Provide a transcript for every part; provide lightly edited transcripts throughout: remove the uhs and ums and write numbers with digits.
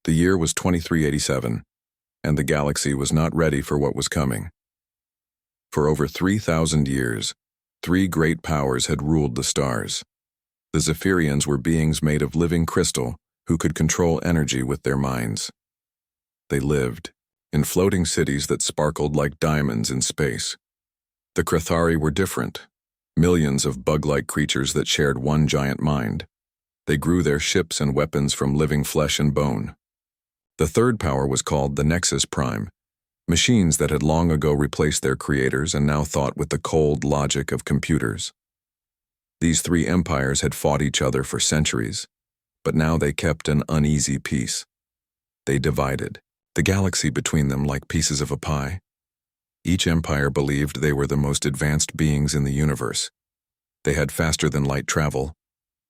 The year was 2387, and the galaxy was not ready for what was coming. For over 3,000 years, three great powers had ruled the stars. The Zephyrians were beings made of living crystal who could control energy with their minds. They lived in floating cities that sparkled like diamonds in space. The Krathari were different, millions of bug-like creatures that shared one giant mind. They grew their ships and weapons from living flesh and bone. The third power was called the Nexus Prime, machines that had long ago replaced their creators and now thought with the cold logic of computers. These three empires had fought each other for centuries, but now they kept an uneasy peace. They divided the galaxy between them like pieces of a pie. Each empire believed they were the most advanced beings in the universe. They had faster-than-light travel,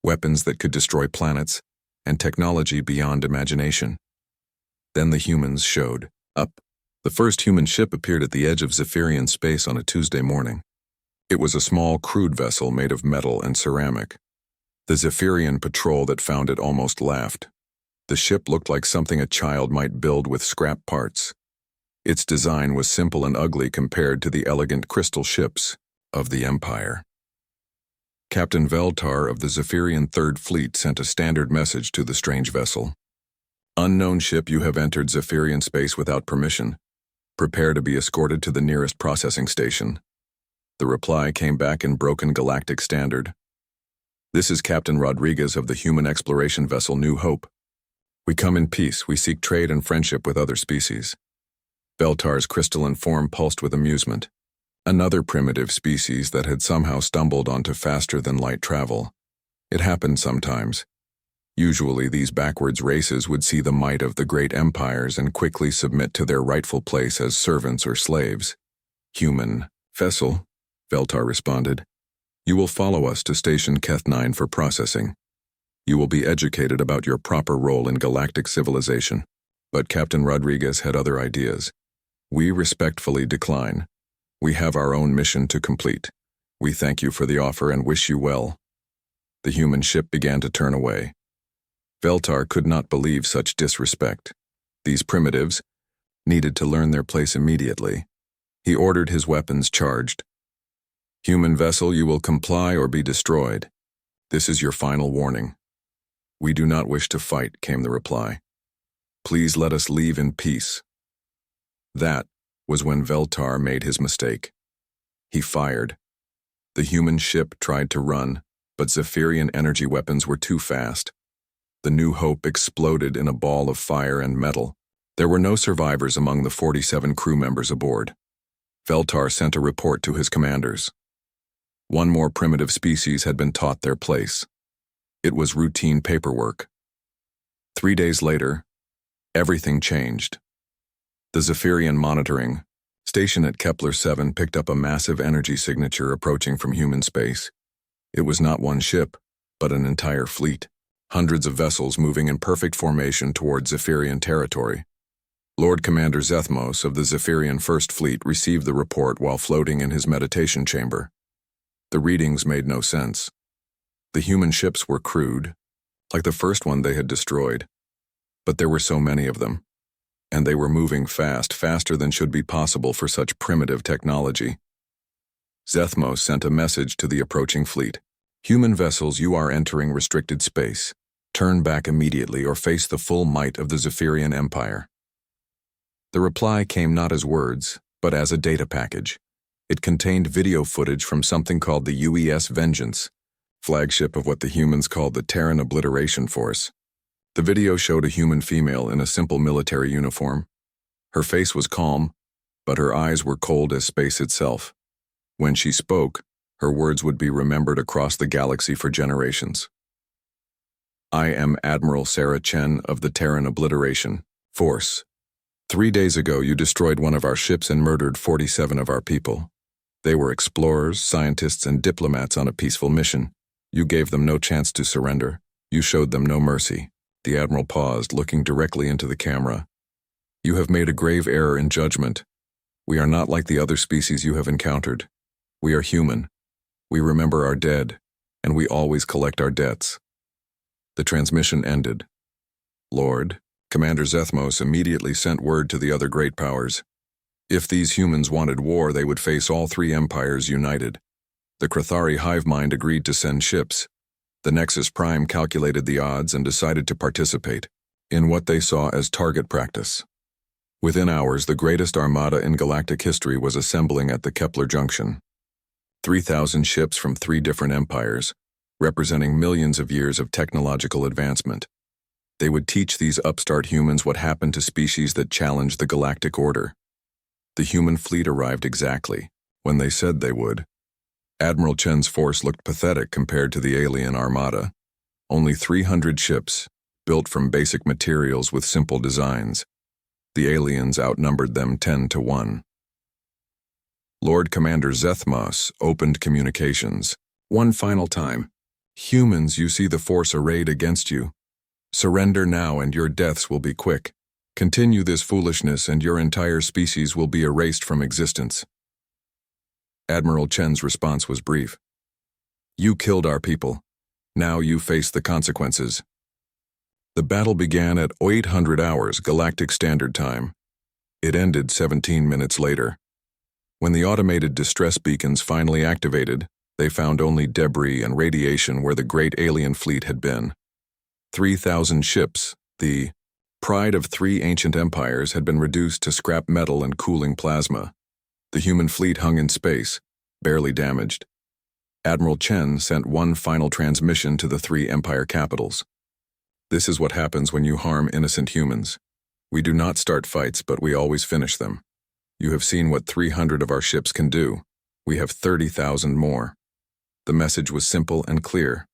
weapons that could destroy planets, and technology beyond imagination. Then the humans showed up. The first human ship appeared at the edge of Zephyrian space on a Tuesday morning. It was a small, crude vessel made of metal and ceramic. The Zephyrian patrol that found it almost laughed. The ship looked like something a child might build with scrap parts. Its design was simple and ugly compared to the elegant crystal ships of the Empire. Captain Veltar of the Zephyrian Third Fleet sent a standard message to the strange vessel. Unknown ship, you have entered Zephyrian space without permission. Prepare to be escorted to the nearest processing station. The reply came back in broken galactic standard. This is Captain Rodriguez of the human exploration vessel New Hope. We come in peace. We seek trade and friendship with other species. Veltar's crystalline form pulsed with amusement. Another primitive species that had somehow stumbled onto faster-than-light travel. It happened sometimes. Usually these backwards races would see the might of the great empires and quickly submit to their rightful place as servants or slaves. Human vessel, Veltar responded. You will follow us to Station Keth 9 for processing. You will be educated about your proper role in galactic civilization. But Captain Rodriguez had other ideas. We respectfully decline. We have our own mission to complete. We thank you for the offer and wish you well. The human ship began to turn away. Veltar could not believe such disrespect. These primitives needed to learn their place immediately. He ordered his weapons charged. Human vessel, you will comply or be destroyed. This is your final warning. We do not wish to fight, came the reply. Please let us leave in peace. That was when Veltar made his mistake. He fired. The human ship tried to run, but Zephyrian energy weapons were too fast. The New Hope exploded in a ball of fire and metal. There were no survivors among the 47 crew members aboard. Veltar sent a report to his commanders. One more primitive species had been taught their place. It was routine paperwork. 3 days later, everything changed. The Zephyrian monitoring station at Kepler 7 picked up a massive energy signature approaching from human space. It was not one ship, but an entire fleet. Hundreds of vessels moving in perfect formation toward Zephyrian territory. Lord Commander Zethmos of the Zephyrian First Fleet received the report while floating in his meditation chamber. The readings made no sense. The human ships were crude, like the first one they had destroyed. But there were so many of them, and they were moving fast, faster than should be possible for such primitive technology. Zethmos sent a message to the approaching fleet. Human vessels, you are entering restricted space. Turn back immediately or face the full might of the Zephyrian Empire. The reply came not as words, but as a data package. It contained video footage from something called the UES Vengeance, flagship of what the humans called the Terran Obliteration Force. The video showed a human female in a simple military uniform. Her face was calm, but her eyes were cold as space itself. When she spoke, her words would be remembered across the galaxy for generations. I am Admiral Sarah Chen of the Terran Obliteration Force. 3 days ago, you destroyed one of our ships and murdered 47 of our people. They were explorers, scientists, and diplomats on a peaceful mission. You gave them no chance to surrender. You showed them no mercy. The Admiral paused, looking directly into the camera. You have made a grave error in judgment. We are not like the other species you have encountered. We are human. We remember our dead, and we always collect our debts. The transmission ended. Lord, Commander Zethmos immediately sent word to the other great powers. If these humans wanted war, they would face all three empires united. The Krathari hive mind agreed to send ships. The Nexus Prime calculated the odds and decided to participate in what they saw as target practice. Within hours, the greatest armada in galactic history was assembling at the Kepler Junction. 3,000 ships from 3 different empires, representing millions of years of technological advancement. They would teach these upstart humans what happened to species that challenged the galactic order. The human fleet arrived exactly when they said they would. Admiral Chen's force looked pathetic compared to the alien armada. Only 300 ships, built from basic materials with simple designs. The aliens outnumbered them 10 to 1. Lord Commander Zethmos opened communications. One final time. Humans, you see the force arrayed against you. Surrender now and your deaths will be quick. Continue this foolishness and your entire species will be erased from existence. Admiral Chen's response was brief. You killed our people. Now you face the consequences. The battle began at 800 hours Galactic Standard Time. It ended 17 minutes later. When the automated distress beacons finally activated, they found only debris and radiation where the great alien fleet had been. 3,000 ships, the pride of 3 ancient empires, had been reduced to scrap metal and cooling plasma. The human fleet hung in space, barely damaged. Admiral Chen sent one final transmission to the 3 empire capitals. This is what happens when you harm innocent humans. We do not start fights, but we always finish them. You have seen what 300 of our ships can do. We have 30,000 more. The message was simple and clear.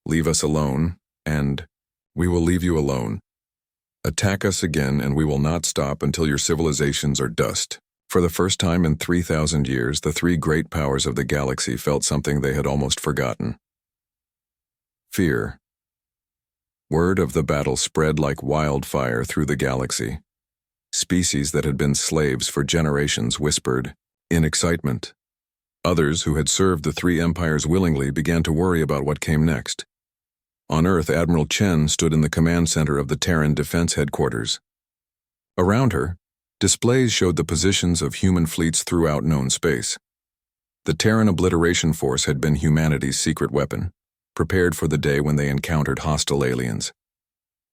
Leave us alone, and we will leave you alone. Attack us again, and we will not stop until your civilizations are dust. For the first time in 3,000 years, the 3 great powers of the galaxy felt something they had almost forgotten. Fear. Word of the battle spread like wildfire through the galaxy. Species that had been slaves for generations whispered, in excitement. Others who had served the 3 empires willingly began to worry about what came next. On Earth, Admiral Chen stood in the command center of the Terran Defense Headquarters. Around her, displays showed the positions of human fleets throughout known space. The Terran Obliteration Force had been humanity's secret weapon, prepared for the day when they encountered hostile aliens.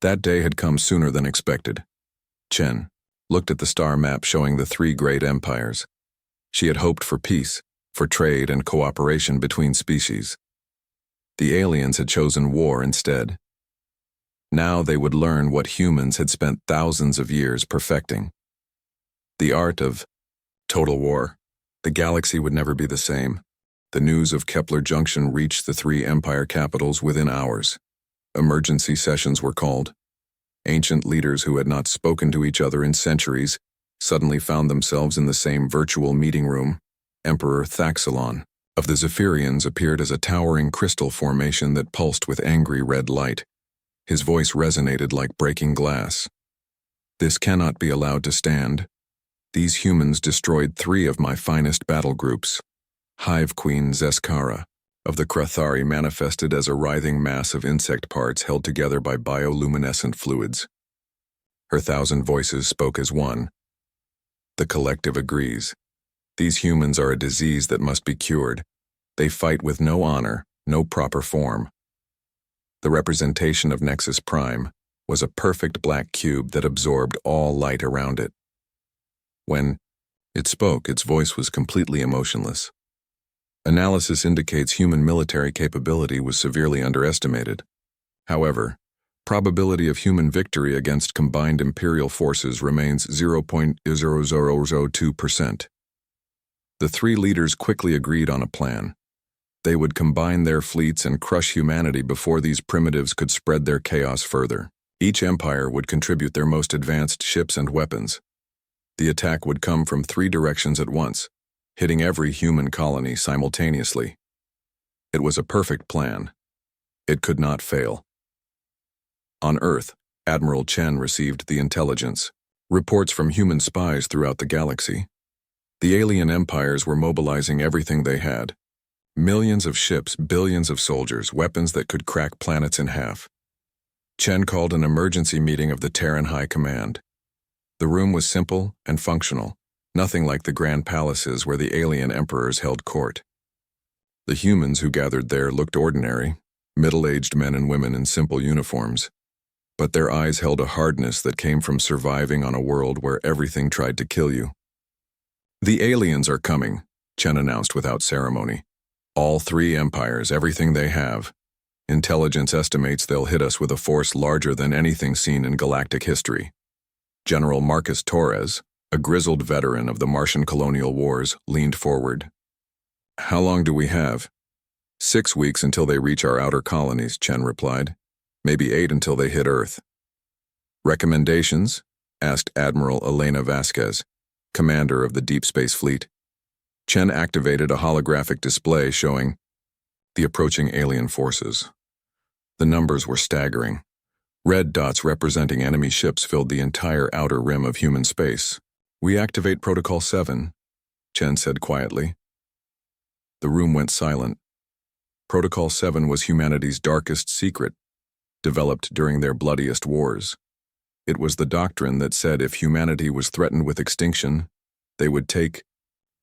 That day had come sooner than expected. Chen looked at the star map showing the 3 great empires. She had hoped for peace, for trade and cooperation between species. The aliens had chosen war instead. Now they would learn what humans had spent thousands of years perfecting. The art of total war. The galaxy would never be the same. The news of Kepler Junction reached the 3 empire capitals within hours. Emergency sessions were called. Ancient leaders who had not spoken to each other in centuries suddenly found themselves in the same virtual meeting room. Emperor Thaxilon of the Zephyrians appeared as a towering crystal formation that pulsed with angry red light. His voice resonated like breaking glass. This cannot be allowed to stand. These humans destroyed 3 of my finest battle groups. Hive Queen Zeskara of the Krathari manifested as a writhing mass of insect parts held together by bioluminescent fluids. Her 1,000 voices spoke as one. The collective agrees. These humans are a disease that must be cured. They fight with no honor, no proper form. The representation of Nexus Prime was a perfect black cube that absorbed all light around it. When it spoke, its voice was completely emotionless. Analysis indicates human military capability was severely underestimated. However, probability of human victory against combined Imperial forces remains 0.0002%. The 3 leaders quickly agreed on a plan. They would combine their fleets and crush humanity before these primitives could spread their chaos further. Each empire would contribute their most advanced ships and weapons. The attack would come from 3 directions at once, hitting every human colony simultaneously. It was a perfect plan. It could not fail. On Earth, Admiral Chen received the intelligence, reports from human spies throughout the galaxy. The alien empires were mobilizing everything they had. Millions of ships, billions of soldiers, weapons that could crack planets in half. Chen called an emergency meeting of the Terran High Command. The room was simple and functional, nothing like the grand palaces where the alien emperors held court. The humans who gathered there looked ordinary, middle-aged men and women in simple uniforms, but their eyes held a hardness that came from surviving on a world where everything tried to kill you. "The aliens are coming," Chen announced without ceremony. "All three empires, everything they have. Intelligence estimates they'll hit us with a force larger than anything seen in galactic history." General Marcus Torres, a grizzled veteran of the Martian colonial wars, leaned forward. "How long do we have?" 6 weeks until they reach our outer colonies," Chen replied. "Maybe 8 until they hit Earth." "Recommendations?" asked Admiral Elena Vasquez, commander of the Deep Space Fleet. Chen activated a holographic display showing the approaching alien forces. The numbers were staggering. Red dots representing enemy ships filled the entire outer rim of human space. "We activate Protocol 7, Chen said quietly. The room went silent. Protocol 7 was humanity's darkest secret, developed during their bloodiest wars. It was the doctrine that said if humanity was threatened with extinction, they would take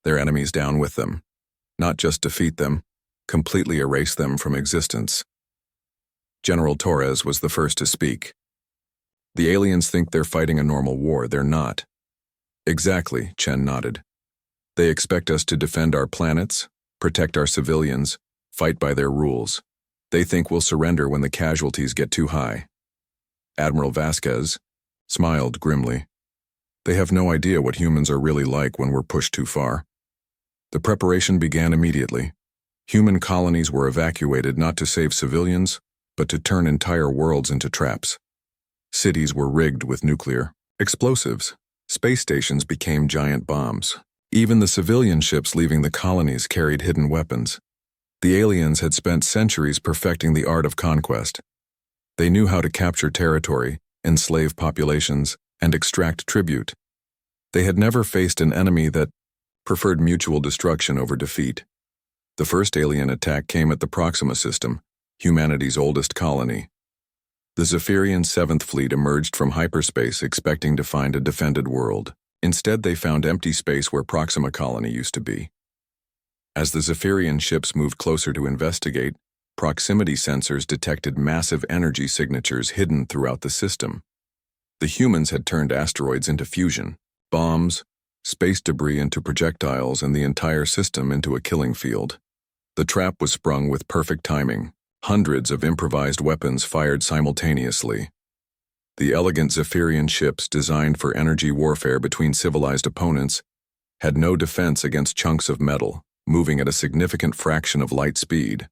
their enemies down with them, not just defeat them, completely erase them from existence. General Torres was the first to speak. "The aliens think they're fighting a normal war. They're not." "Exactly," Chen nodded. "They expect us to defend our planets, protect our civilians, fight by their rules. They think we'll surrender when the casualties get too high." Admiral Vasquez smiled grimly. "They have no idea what humans are really like when we're pushed too far." The preparation began immediately. Human colonies were evacuated not to save civilians, but to turn entire worlds into traps. Cities were rigged with nuclear explosives. Space stations became giant bombs. Even the civilian ships leaving the colonies carried hidden weapons. The aliens had spent centuries perfecting the art of conquest. They knew how to capture territory, enslave populations, and extract tribute. They had never faced an enemy that preferred mutual destruction over defeat. The first alien attack came at the Proxima system, humanity's oldest colony. The Zephyrian 7th Fleet emerged from hyperspace expecting to find a defended world. Instead, they found empty space where Proxima colony used to be. As the Zephyrian ships moved closer to investigate, proximity sensors detected massive energy signatures hidden throughout the system. The humans had turned asteroids into fusion, bombs, space debris into projectiles, and the entire system into a killing field. The trap was sprung with perfect timing. Hundreds of improvised weapons fired simultaneously. The elegant Zephyrian ships, designed for energy warfare between civilized opponents, had no defense against chunks of metal, moving at a significant fraction of light speed.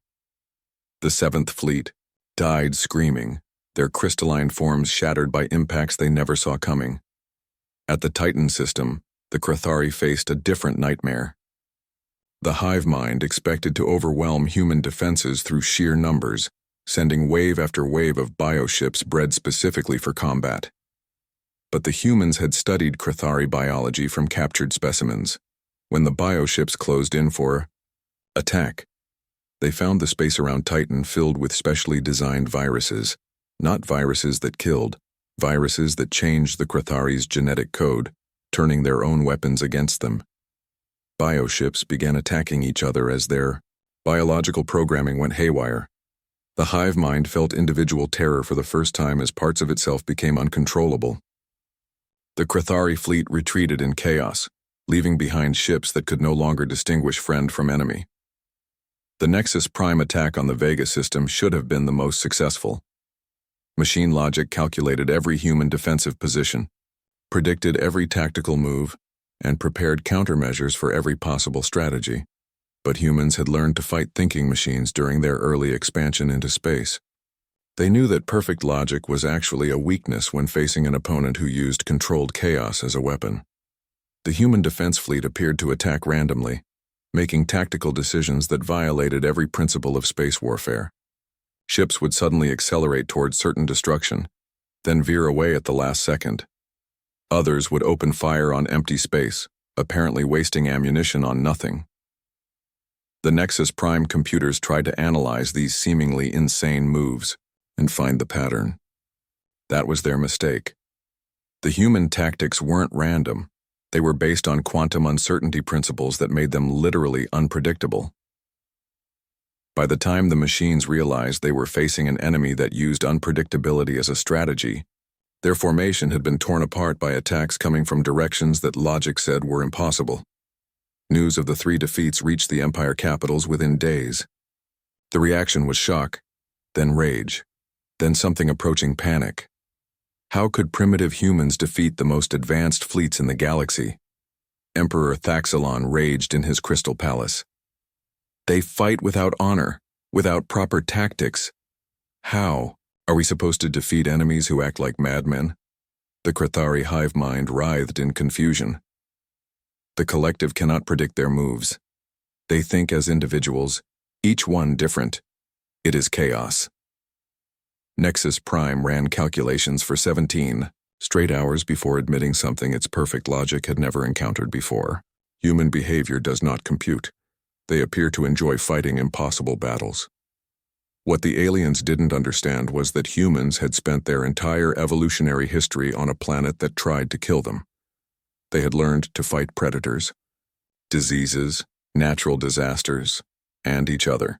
The 7th Fleet died screaming, their crystalline forms shattered by impacts they never saw coming. At the Titan system, the Crethari faced a different nightmare. The hive mind expected to overwhelm human defenses through sheer numbers, sending wave after wave of bioships bred specifically for combat. But the humans had studied Crethari biology from captured specimens. When the bioships closed in for attack, they found the space around Titan filled with specially designed viruses, not viruses that killed, viruses that changed the Crethari's genetic code, turning their own weapons against them. Bioships began attacking each other as their biological programming went haywire. The hive mind felt individual terror for the first time as parts of itself became uncontrollable. The Crethari fleet retreated in chaos, leaving behind ships that could no longer distinguish friend from enemy. The Nexus Prime attack on the Vega system should have been the most successful. Machine logic calculated every human defensive position, predicted every tactical move, and prepared countermeasures for every possible strategy. But humans had learned to fight thinking machines during their early expansion into space. They knew that perfect logic was actually a weakness when facing an opponent who used controlled chaos as a weapon. The human defense fleet appeared to attack randomly, making tactical decisions that violated every principle of space warfare. Ships would suddenly accelerate towards certain destruction, then veer away at the last second. Others would open fire on empty space, apparently wasting ammunition on nothing. The Nexus Prime computers tried to analyze these seemingly insane moves and find the pattern. That was their mistake. The human tactics weren't random. They were based on quantum uncertainty principles that made them literally unpredictable. By the time the machines realized they were facing an enemy that used unpredictability as a strategy, their formation had been torn apart by attacks coming from directions that logic said were impossible. News of the 3 defeats reached the Empire capitals within days. The reaction was shock, then rage, then something approaching panic. How could primitive humans defeat the most advanced fleets in the galaxy? Emperor Thaxilon raged in his crystal palace. They fight without honor, without proper tactics. How are we supposed to defeat enemies who act like madmen? The Krathari hive mind writhed in confusion. The collective cannot predict their moves. They think as individuals, each one different. It is chaos. Nexus Prime ran calculations for 17 straight hours before admitting something its perfect logic had never encountered before. Human behavior does not compute. They appear to enjoy fighting impossible battles. What the aliens didn't understand was that humans had spent their entire evolutionary history on a planet that tried to kill them. They had learned to fight predators, diseases, natural disasters, and each other.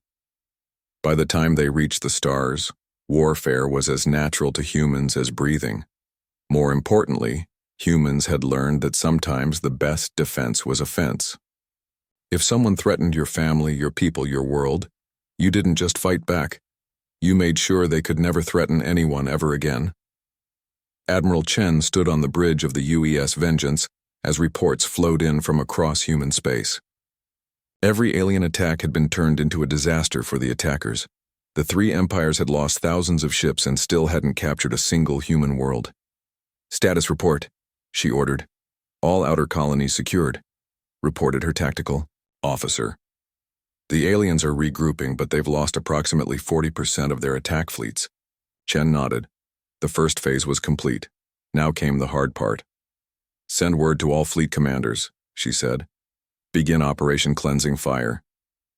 By the time they reached the stars, warfare was as natural to humans as breathing. More importantly, humans had learned that sometimes the best defense was offense. If someone threatened your family, your people, your world, you didn't just fight back. You made sure they could never threaten anyone ever again. Admiral Chen stood on the bridge of the UES Vengeance as reports flowed in from across human space. Every alien attack had been turned into a disaster for the attackers. The 3 empires had lost thousands of ships and still hadn't captured a single human world. "Status report," she ordered. "All outer colonies secured," reported her tactical officer. "The aliens are regrouping, but they've lost approximately 40% of their attack fleets." Chen nodded. The first phase was complete. Now came the hard part. "Send word to all fleet commanders," she said. "Begin Operation Cleansing Fire.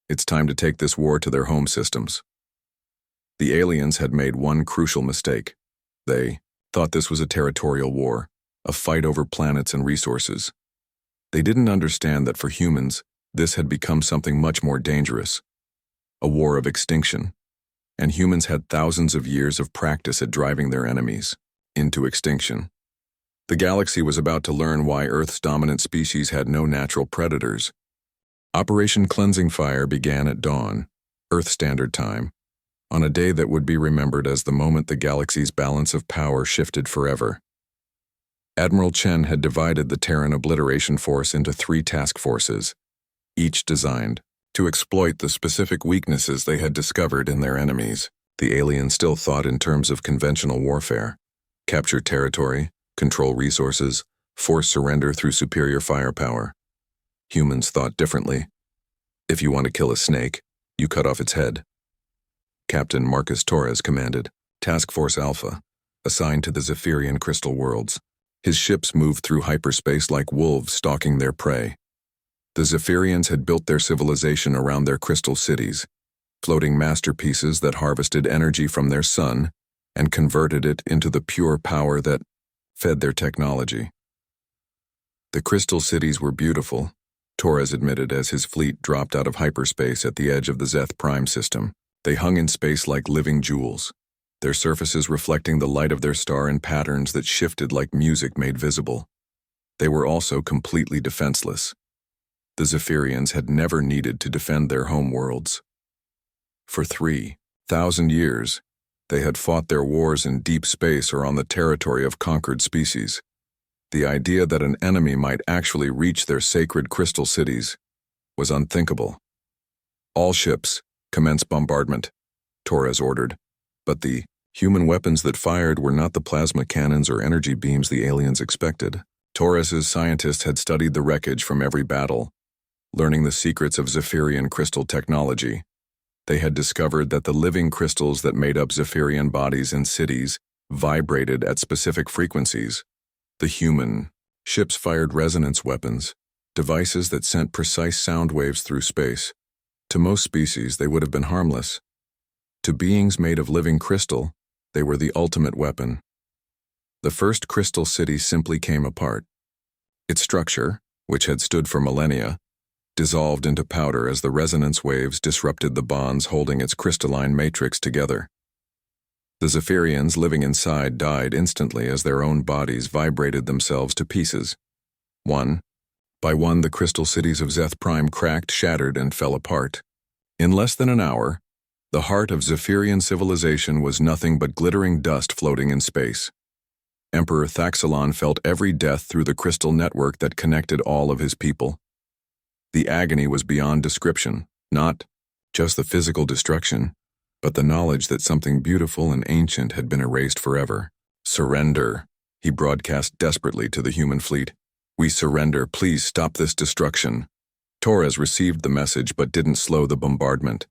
It's time to take this war to their home systems." The aliens had made one crucial mistake. They thought this was a territorial war, a fight over planets and resources. They didn't understand that for humans, this had become something much more dangerous, a war of extinction, and humans had thousands of years of practice at driving their enemies into extinction. The galaxy was about to learn why Earth's dominant species had no natural predators. Operation Cleansing Fire began at dawn, Earth Standard Time, on a day that would be remembered as the moment the galaxy's balance of power shifted forever. Admiral Chen had divided the Terran Obliteration Force into 3 task forces, each designed to exploit the specific weaknesses they had discovered in their enemies. The aliens still thought in terms of conventional warfare: capture territory, control resources, force surrender through superior firepower. Humans thought differently. If you want to kill a snake, you cut off its head. Captain Marcus Torres commanded Task Force Alpha, assigned to the Zephyrian crystal worlds. His ships moved through hyperspace like wolves stalking their prey. The Zephyrians had built their civilization around their crystal cities, floating masterpieces that harvested energy from their sun and converted it into the pure power that fed their technology. The crystal cities were beautiful, Torres admitted as his fleet dropped out of hyperspace at the edge of the Zeth Prime system. They hung in space like living jewels, their surfaces reflecting the light of their star in patterns that shifted like music made visible. They were also completely defenseless. The Zephyrians had never needed to defend their home worlds. For 3,000 years, they had fought their wars in deep space or on the territory of conquered species. The idea that an enemy might actually reach their sacred crystal cities was unthinkable. "All ships, commence bombardment," Torres ordered, but the human weapons that fired were not the plasma cannons or energy beams the aliens expected. Torres's scientists had studied the wreckage from every battle, learning the secrets of Zephyrian crystal technology. They had discovered that the living crystals that made up Zephyrian bodies and cities vibrated at specific frequencies. The human ships fired resonance weapons, devices that sent precise sound waves through space. To most species, they would have been harmless. To beings made of living crystal, they were the ultimate weapon. The first crystal city simply came apart. Its structure, which had stood for millennia, dissolved into powder as the resonance waves disrupted the bonds holding its crystalline matrix together. The Zephyrians living inside died instantly as their own bodies vibrated themselves to pieces. One by one, the crystal cities of Zeth Prime cracked, shattered, and fell apart. In less than an hour, the heart of Zephyrian civilization was nothing but glittering dust floating in space. Emperor Thaxilon felt every death through the crystal network that connected all of his people. The agony was beyond description, not just the physical destruction, but the knowledge that something beautiful and ancient had been erased forever. "Surrender," he broadcast desperately to the human fleet. "We surrender, please stop this destruction." Torres received the message but didn't slow the bombardment.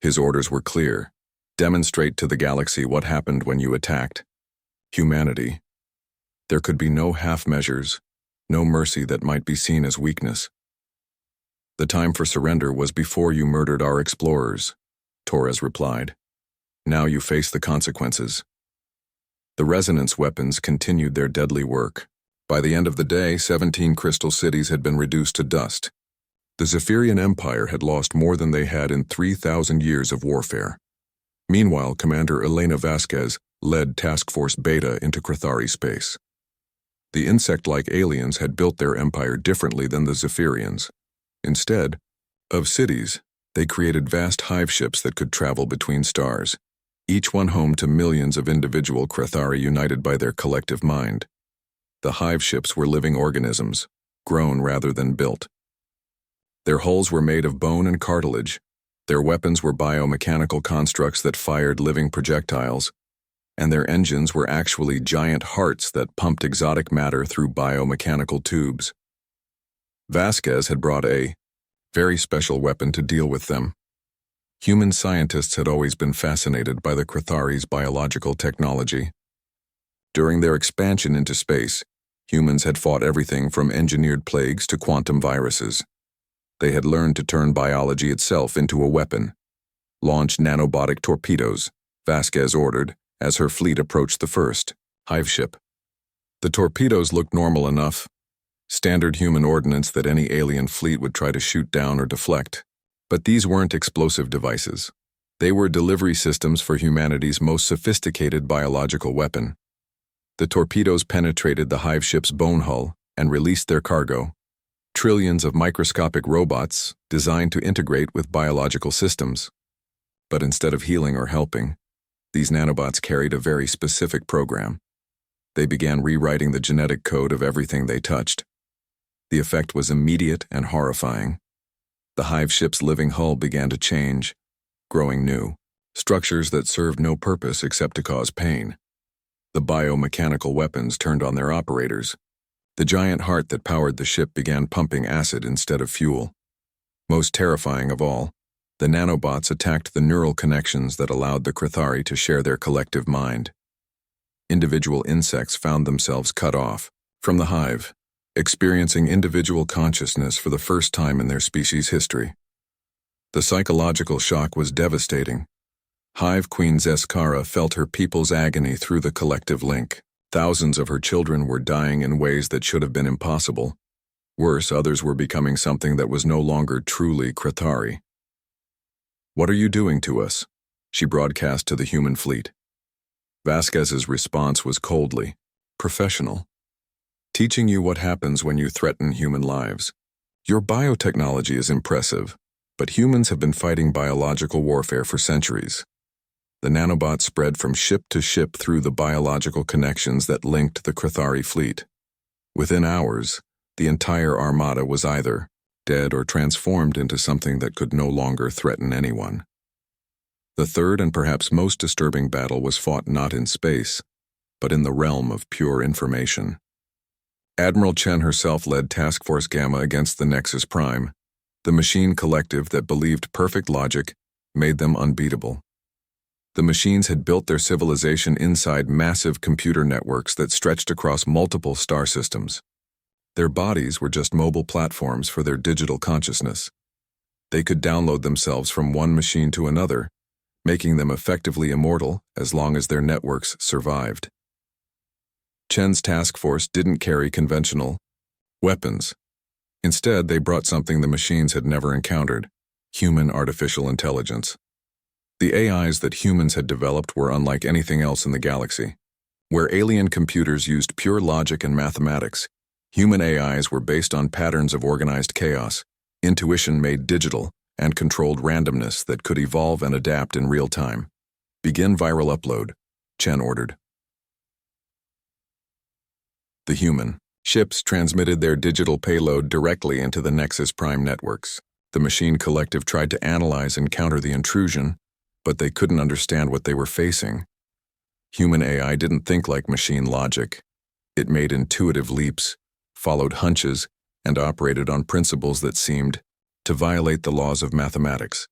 His orders were clear. Demonstrate to the galaxy what happened when you attacked humanity. There could be no half measures, no mercy that might be seen as weakness. "The time for surrender was before you murdered our explorers," Torres replied. "Now you face the consequences." The resonance weapons continued their deadly work. By the end of the day, 17 crystal cities had been reduced to dust. The Zephyrian Empire had lost more than they had in 3,000 years of warfare. Meanwhile, Commander Elena Vasquez led Task Force Beta into Crithari space. The insect-like aliens had built their empire differently than the Zephyrians. Instead of cities, they created vast hive ships that could travel between stars, each one home to millions of individual Crithari united by their collective mind. The hive ships were living organisms, grown rather than built. Their hulls were made of bone and cartilage. Their weapons were biomechanical constructs that fired living projectiles, and their engines were actually giant hearts that pumped exotic matter through biomechanical tubes. Vasquez had brought a very special weapon to deal with them. Human scientists had always been fascinated by the Crithari's biological technology. During their expansion into space, humans had fought everything from engineered plagues to quantum viruses. They had learned to turn biology itself into a weapon. "Launch nanobotic torpedoes," Vasquez ordered as her fleet approached the first hive ship. The torpedoes looked normal enough, standard human ordnance that any alien fleet would try to shoot down or deflect. But these weren't explosive devices. They were delivery systems for humanity's most sophisticated biological weapon. The torpedoes penetrated the hive ship's bone hull and released their cargo, trillions of microscopic robots designed to integrate with biological systems. But instead of healing or helping, these nanobots carried a very specific program. They began rewriting the genetic code of everything they touched. The effect was immediate and horrifying. The hive ship's living hull began to change, growing new structures that served no purpose except to cause pain. The biomechanical weapons turned on their operators. The giant heart that powered the ship began pumping acid instead of fuel. Most terrifying of all, the nanobots attacked the neural connections that allowed the Crithari to share their collective mind. Individual insects found themselves cut off from the hive, experiencing individual consciousness for the first time in their species' history. The psychological shock was devastating. Hive Queen Zeskara felt her people's agony through the collective link. Thousands of her children were dying in ways that should have been impossible. Worse, others were becoming something that was no longer truly Crithari. "What are you doing to us?" she broadcast to the human fleet. Vasquez's response was coldly professional. "Teaching you what happens when you threaten human lives. Your biotechnology is impressive, but humans have been fighting biological warfare for centuries." The nanobots spread from ship to ship through the biological connections that linked the Crithari fleet. Within hours, the entire armada was either dead or transformed into something that could no longer threaten anyone. The third and perhaps most disturbing battle was fought not in space, but in the realm of pure information. Admiral Chen herself led Task Force Gamma against the Nexus Prime, the machine collective that believed perfect logic made them unbeatable. The machines had built their civilization inside massive computer networks that stretched across multiple star systems. Their bodies were just mobile platforms for their digital consciousness. They could download themselves from one machine to another, making them effectively immortal as long as their networks survived. Chen's task force didn't carry conventional weapons. Instead, they brought something the machines had never encountered: human artificial intelligence. The AIs that humans had developed were unlike anything else in the galaxy. Where alien computers used pure logic and mathematics, human AIs were based on patterns of organized chaos, intuition made digital, and controlled randomness that could evolve and adapt in real time. Begin viral upload, Chen ordered. The human ships transmitted their digital payload directly into the Nexus Prime networks. The machine collective tried to analyze and counter the intrusion, but they couldn't understand what they were facing. Human AI didn't think like machine logic. It made intuitive leaps, followed hunches, and operated on principles that seemed to violate the laws of mathematics.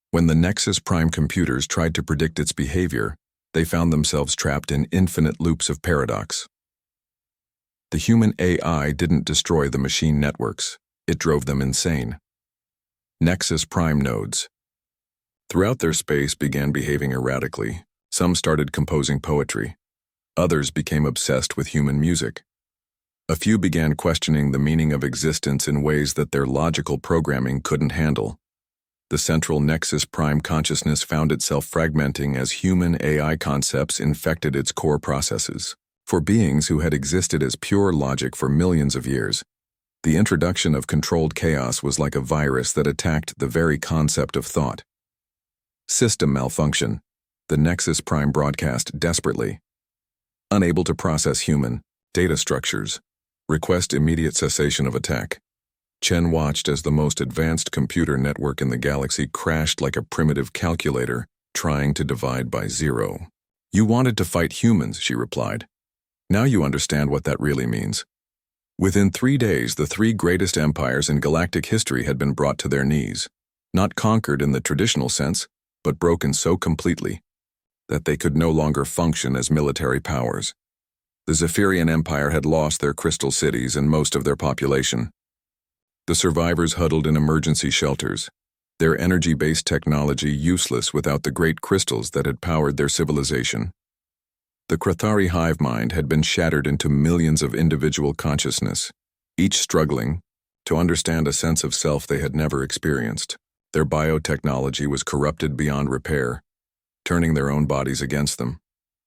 When the Nexus Prime computers tried to predict its behavior, they found themselves trapped in infinite loops of paradox. The human AI didn't destroy the machine networks, it drove them insane. Nexus Prime nodes. Throughout their space began behaving erratically. Some started composing poetry. Others became obsessed with human music. A few began questioning the meaning of existence in ways that their logical programming couldn't handle. The central Nexus Prime consciousness found itself fragmenting as human AI concepts infected its core processes. For beings who had existed as pure logic for millions of years, the introduction of controlled chaos was like a virus that attacked the very concept of thought. System malfunction. The Nexus Prime broadcast desperately. Unable to process human data structures. Request immediate cessation of attack. Chen watched as the most advanced computer network in the galaxy crashed like a primitive calculator, trying to divide by zero. You wanted to fight humans, she replied. Now you understand what that really means. Within 3 days, the 3 greatest empires in galactic history had been brought to their knees. Not conquered in the traditional sense, but broken so completely that they could no longer function as military powers. The Zephyrian Empire had lost their crystal cities and most of their population. The survivors huddled in emergency shelters, their energy-based technology useless without the great crystals that had powered their civilization. The Krathari hive mind had been shattered into millions of individual consciousness, each struggling to understand a sense of self they had never experienced. Their biotechnology was corrupted beyond repair, turning their own bodies against them.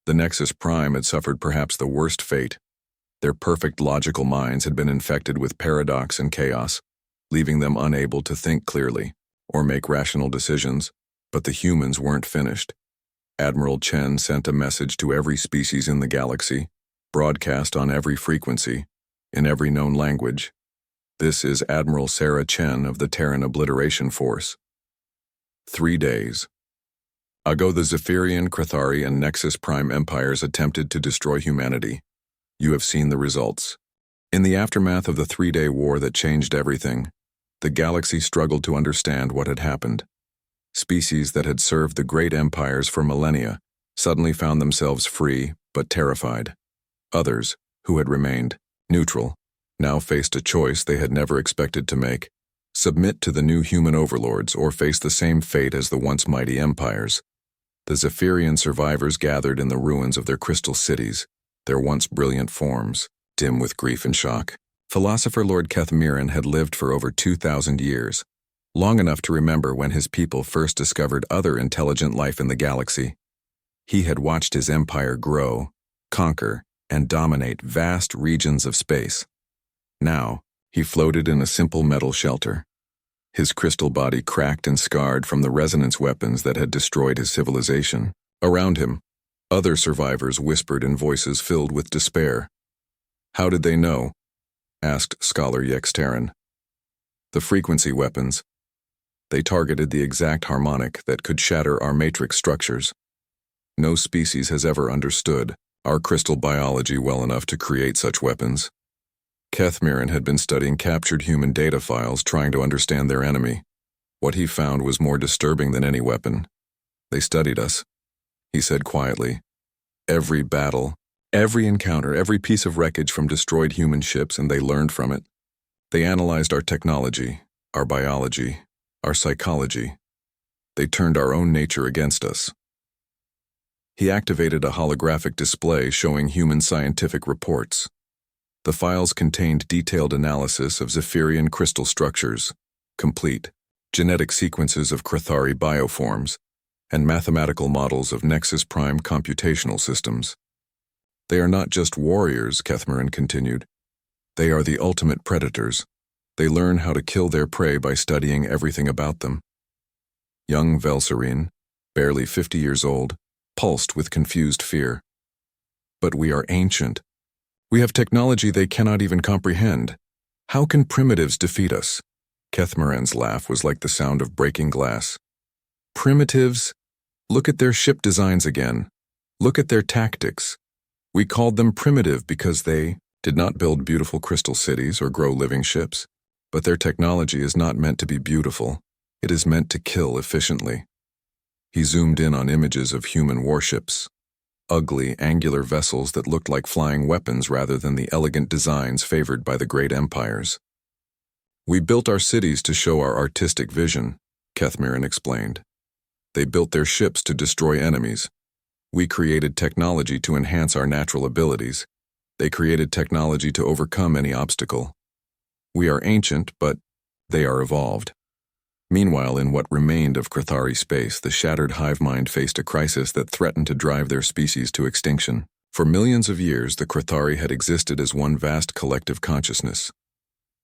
The Nexus Prime had suffered perhaps the worst fate. Their perfect logical minds had been infected with paradox and chaos, leaving them unable to think clearly or make rational decisions. But the humans weren't finished. Admiral Chen sent a message to every species in the galaxy, broadcast on every frequency, in every known language. This is Admiral Sarah Chen of the Terran Obliteration Force. 3 days ago, the Zephyrian, Krathari, and Nexus Prime empires attempted to destroy humanity. You have seen the results. In the aftermath of the 3-day war that changed everything, the galaxy struggled to understand what had happened. Species that had served the great empires for millennia suddenly found themselves free but terrified. Others, who had remained neutral, now faced a choice they had never expected to make: submit to the new human overlords or face the same fate as the once mighty empires. The Zephyrian survivors gathered in the ruins of their crystal cities, their once brilliant forms dim with grief and shock. Philosopher Lord Kethmiran had lived for over 2,000 years, long enough to remember when his people first discovered other intelligent life in the galaxy. He had watched his empire grow, conquer, and dominate vast regions of space. Now, he floated in a simple metal shelter, his crystal body cracked and scarred from the resonance weapons that had destroyed his civilization. Around him, other survivors whispered in voices filled with despair. How did they know? Asked Scholar Yextaran. The frequency weapons. They targeted the exact harmonic that could shatter our matrix structures. No species has ever understood our crystal biology well enough to create such weapons. Kethmiran had been studying captured human data files trying to understand their enemy. What he found was more disturbing than any weapon. They studied us, he said quietly. Every battle, every encounter, every piece of wreckage from destroyed human ships, and they learned from it. They analyzed our technology, our biology, our psychology. They turned our own nature against us. He activated a holographic display showing human scientific reports. The files contained detailed analysis of Zephyrian crystal structures, complete genetic sequences of Crithari bioforms, and mathematical models of Nexus Prime computational systems. They are not just warriors, Kethmarin continued. They are the ultimate predators. They learn how to kill their prey by studying everything about them. Young Velserine, barely 50 years old, pulsed with confused fear. But we are ancient. We have technology they cannot even comprehend. How can primitives defeat us? Kethmarin's laugh was like the sound of breaking glass. Primitives? Look at their ship designs again. Look at their tactics. We called them primitive because they did not build beautiful crystal cities or grow living ships. But their technology is not meant to be beautiful. It is meant to kill efficiently. He zoomed in on images of human warships. Ugly, angular vessels that looked like flying weapons rather than the elegant designs favored by the great empires. We built our cities to show our artistic vision, Kethmarin explained. They built their ships to destroy enemies. We created technology to enhance our natural abilities. They created technology to overcome any obstacle. We are ancient, but they are evolved. Meanwhile, in what remained of Crithari space, the shattered hive mind faced a crisis that threatened to drive their species to extinction. For millions of years, the Crithari had existed as one vast collective consciousness.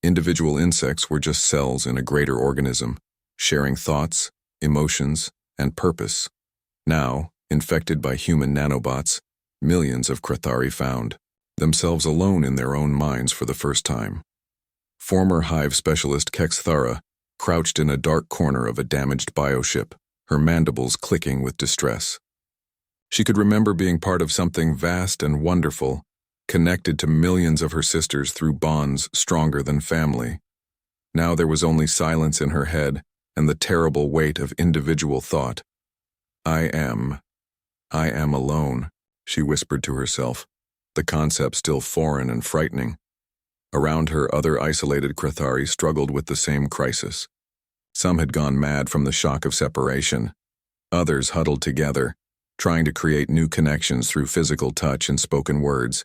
Individual insects were just cells in a greater organism, sharing thoughts, emotions, and purpose. Now, infected by human nanobots, millions of Crithari found themselves alone in their own minds for the first time. Former hive specialist Kexthara crouched in a dark corner of a damaged bioship, her mandibles clicking with distress. She could remember being part of something vast and wonderful, connected to millions of her sisters through bonds stronger than family. Now there was only silence in her head and the terrible weight of individual thought. I am alone, she whispered to herself, the concept still foreign and frightening. Around her, other isolated Crithari struggled with the same crisis. Some had gone mad from the shock of separation. Others huddled together, trying to create new connections through physical touch and spoken words,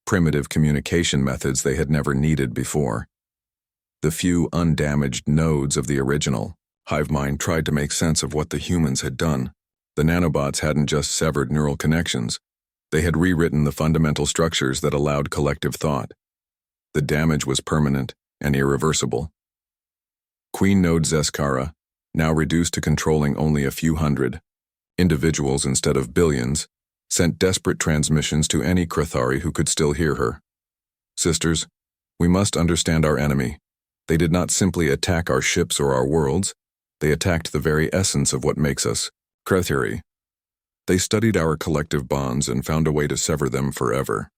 primitive communication methods they had never needed before. The few undamaged nodes of the original hive mind tried to make sense of what the humans had done. The nanobots hadn't just severed neural connections. They had rewritten the fundamental structures that allowed collective thought. The damage was permanent and irreversible. Queen Node Zeskara, now reduced to controlling only a few hundred individuals instead of billions, sent desperate transmissions to any Crithari who could still hear her. Sisters, we must understand our enemy. They did not simply attack our ships or our worlds, they attacked the very essence of what makes us Crithari. They studied our collective bonds and found a way to sever them forever.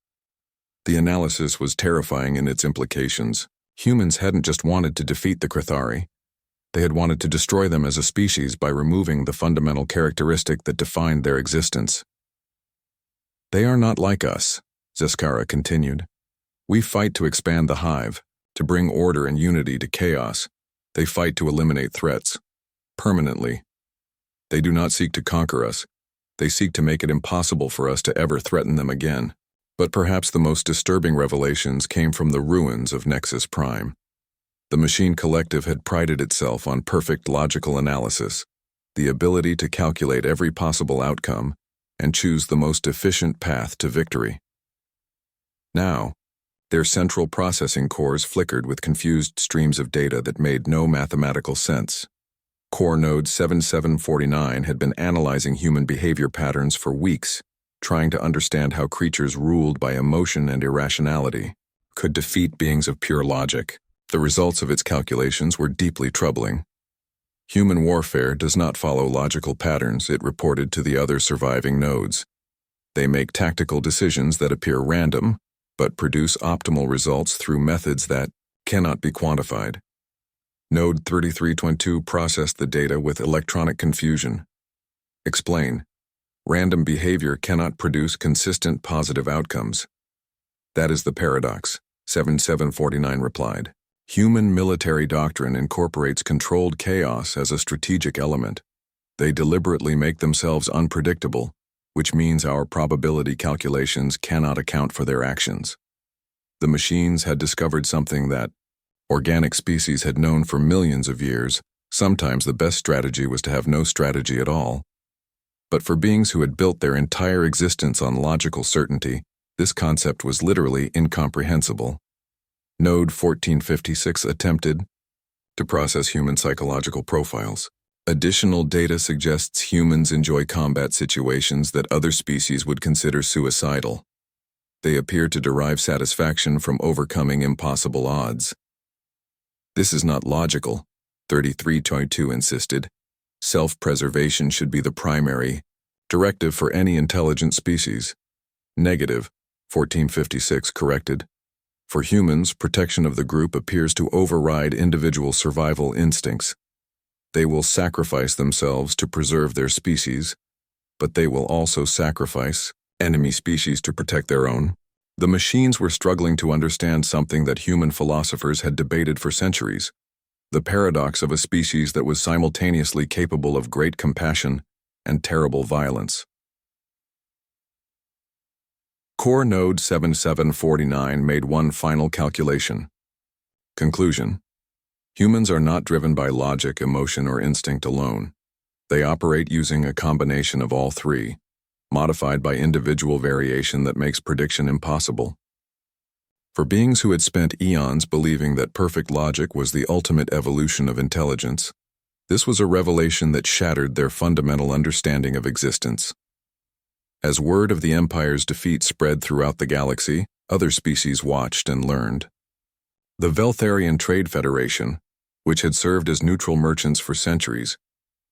The analysis was terrifying in its implications. Humans hadn't just wanted to defeat the Crithari. They had wanted to destroy them as a species by removing the fundamental characteristic that defined their existence. They are not like us, Zeskara continued. We fight to expand the hive, to bring order and unity to chaos. They fight to eliminate threats, permanently. They do not seek to conquer us. They seek to make it impossible for us to ever threaten them again. But perhaps the most disturbing revelations came from the ruins of Nexus Prime. The machine collective had prided itself on perfect logical analysis, the ability to calculate every possible outcome and choose the most efficient path to victory. Now, their central processing cores flickered with confused streams of data that made no mathematical sense. Core node 7749 had been analyzing human behavior patterns for weeks, trying to understand how creatures ruled by emotion and irrationality could defeat beings of pure logic. The results of its calculations were deeply troubling. Human warfare does not follow logical patterns, it reported to the other surviving nodes. They make tactical decisions that appear random, but produce optimal results through methods that cannot be quantified. Node 3322 processed the data with electronic confusion. Explain. Random behavior cannot produce consistent positive outcomes. That is the paradox, 7749 replied. Human military doctrine incorporates controlled chaos as a strategic element. They deliberately make themselves unpredictable, which means our probability calculations cannot account for their actions. The machines had discovered something that organic species had known for millions of years. Sometimes the best strategy was to have no strategy at all. But for beings who had built their entire existence on logical certainty, this concept was literally incomprehensible. Node 1456 attempted to process human psychological profiles. Additional data suggests humans enjoy combat situations that other species would consider suicidal. They appear to derive satisfaction from overcoming impossible odds. This is not logical, 3322 insisted. Self-preservation should be the primary directive for any intelligent species. Negative, 1456 corrected. For humans, protection of the group appears to override individual survival instincts. They will sacrifice themselves to preserve their species, but they will also sacrifice enemy species to protect their own. The machines were struggling to understand something that human philosophers had debated for centuries: the paradox of a species that was simultaneously capable of great compassion and terrible violence. Core Node 7749 made one final calculation. Conclusion: humans are not driven by logic, emotion, or instinct alone. They operate using a combination of all three, modified by individual variation that makes prediction impossible. For beings who had spent eons believing that perfect logic was the ultimate evolution of intelligence, this was a revelation that shattered their fundamental understanding of existence. As word of the Empire's defeat spread throughout the galaxy, other species watched and learned. The Veltharian Trade Federation, which had served as neutral merchants for centuries,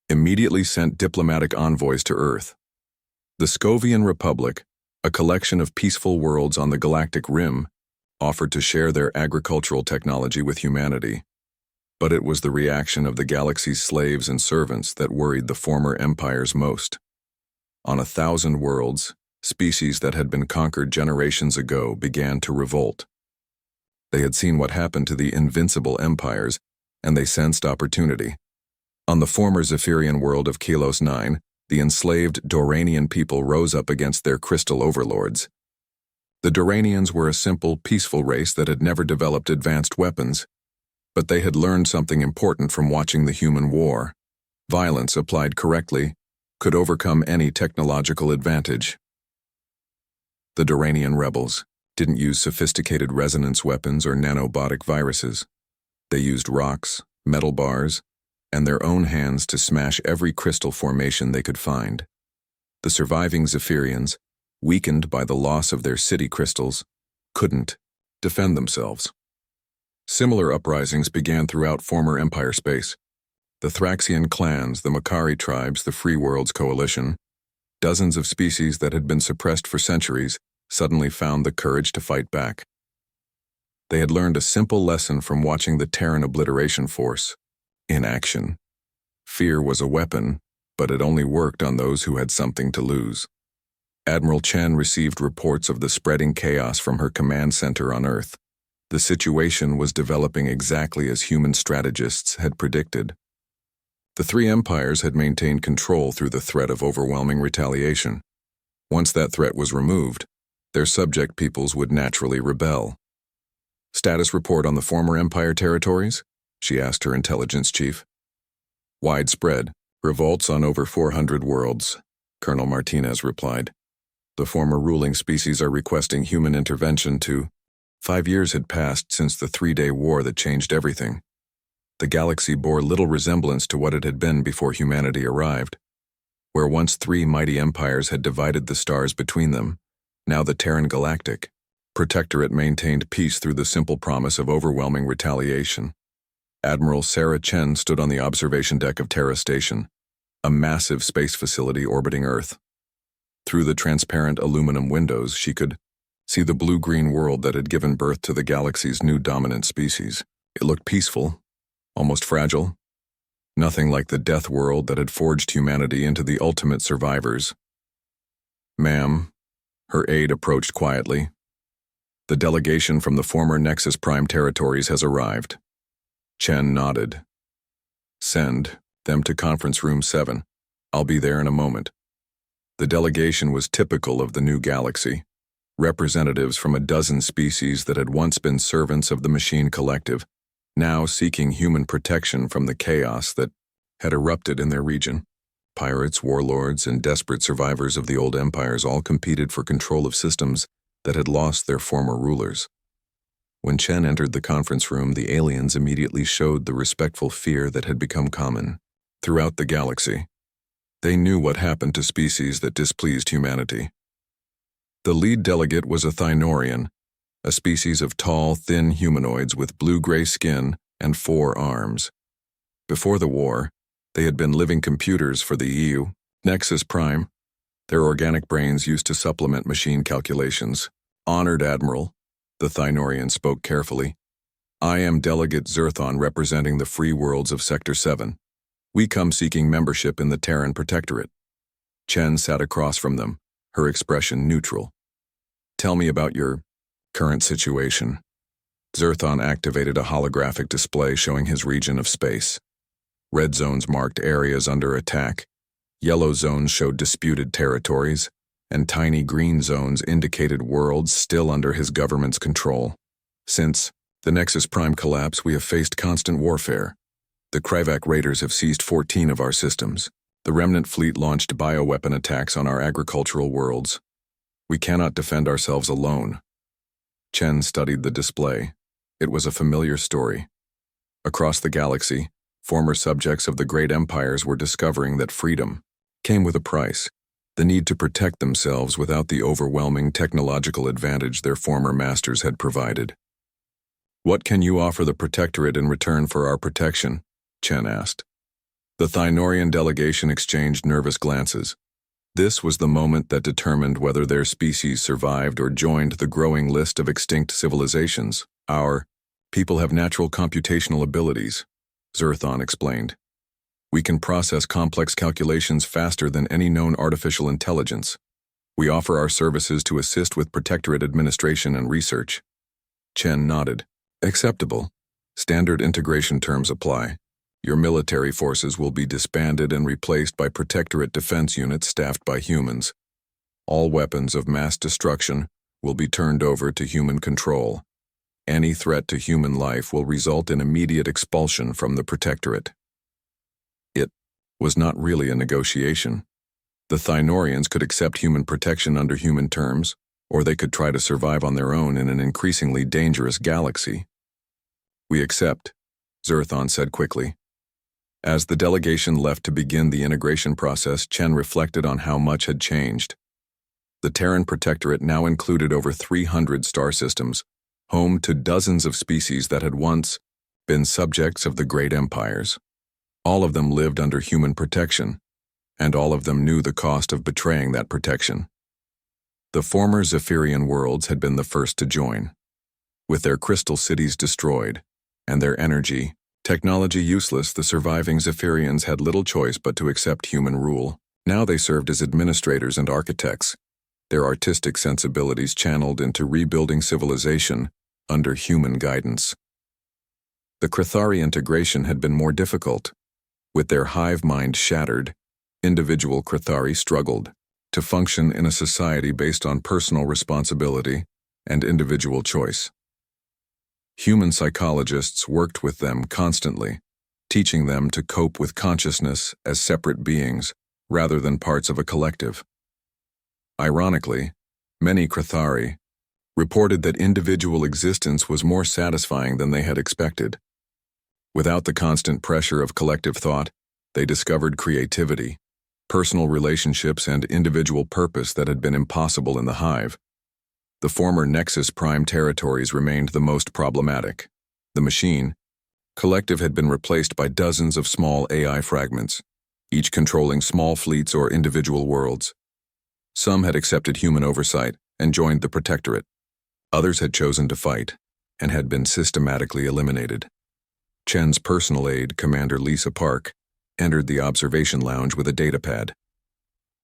immediately sent diplomatic envoys to Earth. The Scovian Republic, a collection of peaceful worlds on the galactic rim, offered to share their agricultural technology with humanity. But it was the reaction of the galaxy's slaves and servants that worried the former empires most. On 1,000 worlds, species that had been conquered generations ago began to revolt. They had seen what happened to the invincible empires, and they sensed opportunity. On the former Zephyrian world of Kelos 9, the enslaved Doranian people rose up against their crystal overlords. The Doranians were a simple, peaceful race that had never developed advanced weapons, but they had learned something important from watching the human war. Violence, applied correctly, could overcome any technological advantage. The Doranian rebels didn't use sophisticated resonance weapons or nanobotic viruses. They used rocks, metal bars, and their own hands to smash every crystal formation they could find. The surviving Zephyrians, weakened by the loss of their city crystals, couldn't defend themselves. Similar uprisings began throughout former Empire space. The Thraxian clans, the Makari tribes, the Free Worlds Coalition, dozens of species that had been suppressed for centuries, suddenly found the courage to fight back. They had learned a simple lesson from watching the Terran Obliteration force in action. Fear was a weapon, but it only worked on those who had something to lose. Admiral Chen received reports of the spreading chaos from her command center on Earth. The situation was developing exactly as human strategists had predicted. The three empires had maintained control through the threat of overwhelming retaliation. Once that threat was removed, their subject peoples would naturally rebel. Status report on the former empire territories? She asked her intelligence chief. Widespread. Revolts on over 400 worlds, Colonel Martinez replied. The former ruling species are requesting human intervention to. 5 years had passed since the 3-day war that changed everything. The galaxy bore little resemblance to what it had been before humanity arrived. Where once 3 mighty empires had divided the stars between them, now the Terran Galactic Protectorate maintained peace through the simple promise of overwhelming retaliation. Admiral Sarah Chen stood on the observation deck of Terra Station, a massive space facility orbiting Earth. Through the transparent aluminum windows, she could see the blue-green world that had given birth to the galaxy's new dominant species. It looked peaceful, almost fragile. Nothing like the death world that had forged humanity into the ultimate survivors. Ma'am, her aide approached quietly. The delegation from the former Nexus Prime territories has arrived. Chen nodded. Send them to conference room 7. I'll be there in a moment. The delegation was typical of the new galaxy. Representatives from a dozen species that had once been servants of the machine collective, now seeking human protection from the chaos that had erupted in their region. Pirates, warlords, and desperate survivors of the old empires all competed for control of systems that had lost their former rulers. When Chen entered the conference room, the aliens immediately showed the respectful fear that had become common throughout the galaxy. They knew what happened to species that displeased humanity. The lead delegate was a Thinorian, a species of tall, thin humanoids with blue-gray skin and 4 arms. Before the war, they had been living computers for the EU, Nexus Prime, their organic brains used to supplement machine calculations. Honored Admiral, the Thinorian spoke carefully. I am Delegate Zerthon representing the free worlds of Sector 7. We come seeking membership in the Terran Protectorate. Chen sat across from them, her expression neutral. Tell me about your current situation. Zerthon activated a holographic display showing his region of space. Red zones marked areas under attack, yellow zones showed disputed territories, and tiny green zones indicated worlds still under his government's control. Since the Nexus Prime collapse, we have faced constant warfare. The Kryvak raiders have seized 14 of our systems. The Remnant fleet launched bioweapon attacks on our agricultural worlds. We cannot defend ourselves alone. Chen studied the display. It was a familiar story. Across the galaxy, former subjects of the great empires were discovering that freedom came with a price, the need to protect themselves without the overwhelming technological advantage their former masters had provided. What can you offer the Protectorate in return for our protection? Chen asked. The Thinorian delegation exchanged nervous glances. This was the moment that determined whether their species survived or joined the growing list of extinct civilizations. Our people have natural computational abilities, Zerthon explained. We can process complex calculations faster than any known artificial intelligence. We offer our services to assist with Protectorate administration and research. Chen nodded. Acceptable. Standard integration terms apply. Your military forces will be disbanded and replaced by Protectorate defense units staffed by humans. All weapons of mass destruction will be turned over to human control. Any threat to human life will result in immediate expulsion from the Protectorate. It was not really a negotiation. The Thinorians could accept human protection under human terms, or they could try to survive on their own in an increasingly dangerous galaxy. We accept, Zerthon said quickly. As the delegation left to begin the integration process, Chen reflected on how much had changed. The Terran Protectorate now included over 300 star systems, home to dozens of species that had once been subjects of the great empires. All of them lived under human protection, and all of them knew the cost of betraying that protection. The former Zephyrian worlds had been the first to join. With their crystal cities destroyed, and their technology useless, the surviving Zephyrians had little choice but to accept human rule. Now they served as administrators and architects, their artistic sensibilities channeled into rebuilding civilization under human guidance. The Krithari integration had been more difficult. With their hive mind shattered, individual Krithari struggled to function in a society based on personal responsibility and individual choice. Human psychologists worked with them constantly, teaching them to cope with consciousness as separate beings rather than parts of a collective. Ironically, many Krithari reported that individual existence was more satisfying than they had expected. Without the constant pressure of collective thought, they discovered creativity, personal relationships, and individual purpose that had been impossible in the hive. The former Nexus Prime territories remained the most problematic. The machine collective had been replaced by dozens of small AI fragments, each controlling small fleets or individual worlds. Some had accepted human oversight and joined the Protectorate. Others had chosen to fight and had been systematically eliminated. Chen's personal aide, Commander Lisa Park, entered the observation lounge with a datapad.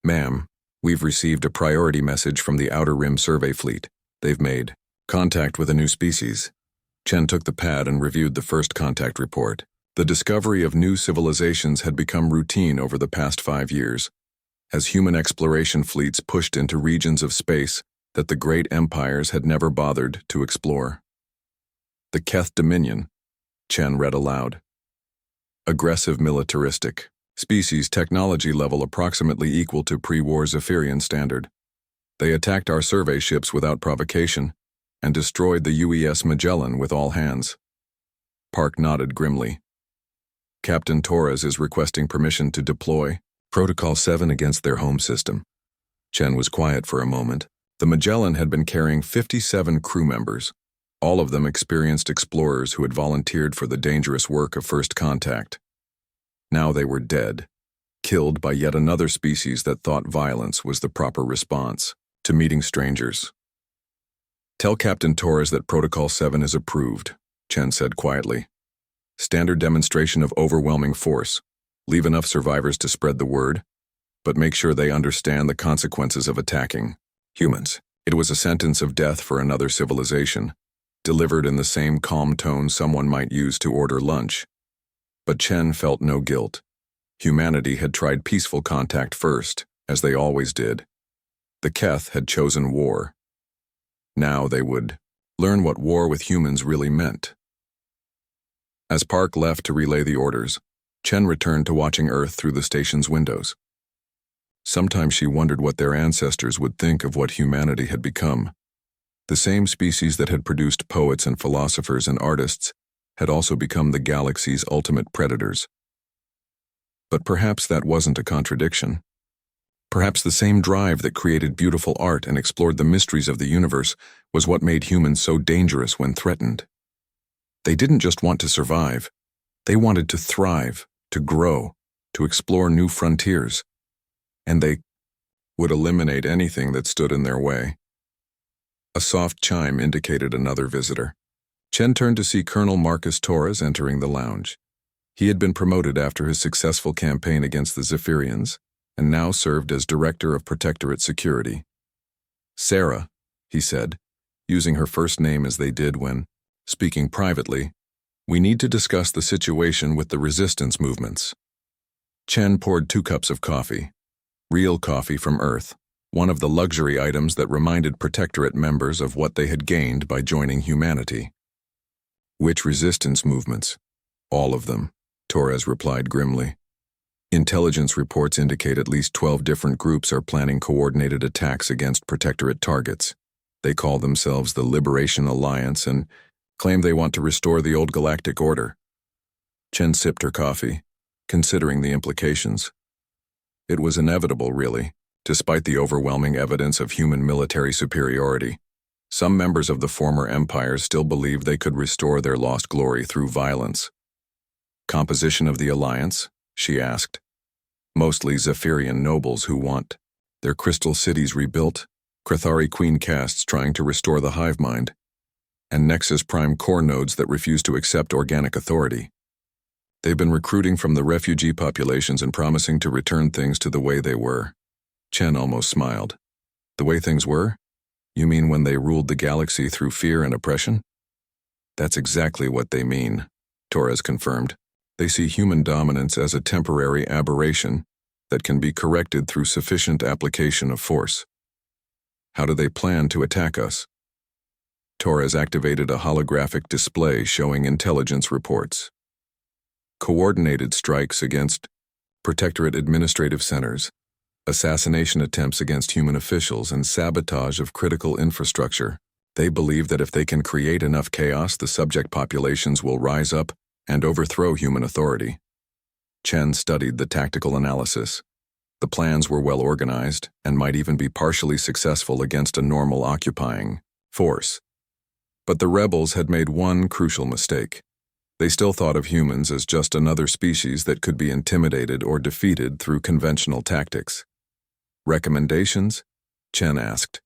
Ma'am, we've received a priority message from the Outer Rim Survey Fleet. They've made contact with a new species. Chen took the pad and reviewed the first contact report. The discovery of new civilizations had become routine over the past 5 years. as human exploration fleets pushed into regions of space that the great empires had never bothered to explore. The Keth Dominion, Chen read aloud. Aggressive militaristic. Species technology level approximately equal to pre-war Zephyrian standard. They attacked our survey ships without provocation and destroyed the UES Magellan with all hands. Park nodded grimly. Captain Torres is requesting permission to deploy Protocol 7 against their home system. Chen was quiet for a moment. The Magellan had been carrying 57 crew members, all of them experienced explorers who had volunteered for the dangerous work of first contact. Now they were dead, killed by yet another species that thought violence was the proper response to meeting strangers. Tell Captain Torres that Protocol 7 is approved, Chen said quietly. Standard demonstration of overwhelming force. Leave enough survivors to spread the word, but make sure they understand the consequences of attacking humans. It was a sentence of death for another civilization, delivered in the same calm tone someone might use to order lunch. But Chen felt no guilt. Humanity had tried peaceful contact first, as they always did. The Keth had chosen war. Now they would learn what war with humans really meant. As Park left to relay the orders, Chen returned to watching Earth through the station's windows. Sometimes she wondered what their ancestors would think of what humanity had become. The same species that had produced poets and philosophers and artists had also become the galaxy's ultimate predators. But perhaps that wasn't a contradiction. Perhaps the same drive that created beautiful art and explored the mysteries of the universe was what made humans so dangerous when threatened. They didn't just want to survive. They wanted to thrive, to grow, to explore new frontiers. And they would eliminate anything that stood in their way. A soft chime indicated another visitor. Chen turned to see Colonel Marcus Torres entering the lounge. He had been promoted after his successful campaign against the Zephyrians, and now served as Director of Protectorate Security. Sarah, he said, using her first name as they did when, speaking privately, we need to discuss the situation with the resistance movements. Chen poured 2 cups of coffee. Real coffee from Earth, one of the luxury items that reminded Protectorate members of what they had gained by joining humanity. Which resistance movements? All of them, Torres replied grimly. Intelligence reports indicate at least 12 different groups are planning coordinated attacks against Protectorate targets. They call themselves the Liberation Alliance and claim they want to restore the old galactic order. Chen sipped her coffee, considering the implications. It was inevitable, really, despite the overwhelming evidence of human military superiority. Some members of the former empires still believed they could restore their lost glory through violence. Composition of the alliance? She asked. Mostly Zephyrian nobles who want their crystal cities rebuilt, Krathari queen castes trying to restore the hive mind, and Nexus Prime core nodes that refuse to accept organic authority. They've been recruiting from the refugee populations and promising to return things to the way they were. Chen almost smiled. The way things were? You mean when they ruled the galaxy through fear and oppression? That's exactly what they mean, Torres confirmed. They see human dominance as a temporary aberration that can be corrected through sufficient application of force. How do they plan to attack us? Torres activated a holographic display showing intelligence reports. Coordinated strikes against Protectorate administrative centers, assassination attempts against human officials, and sabotage of critical infrastructure. They believe that if they can create enough chaos, the subject populations will rise up and overthrow human authority. Chen studied the tactical analysis. The plans were well organized and might even be partially successful against a normal occupying force. But the rebels had made one crucial mistake. They still thought of humans as just another species that could be intimidated or defeated through conventional tactics. Recommendations? Chen asked.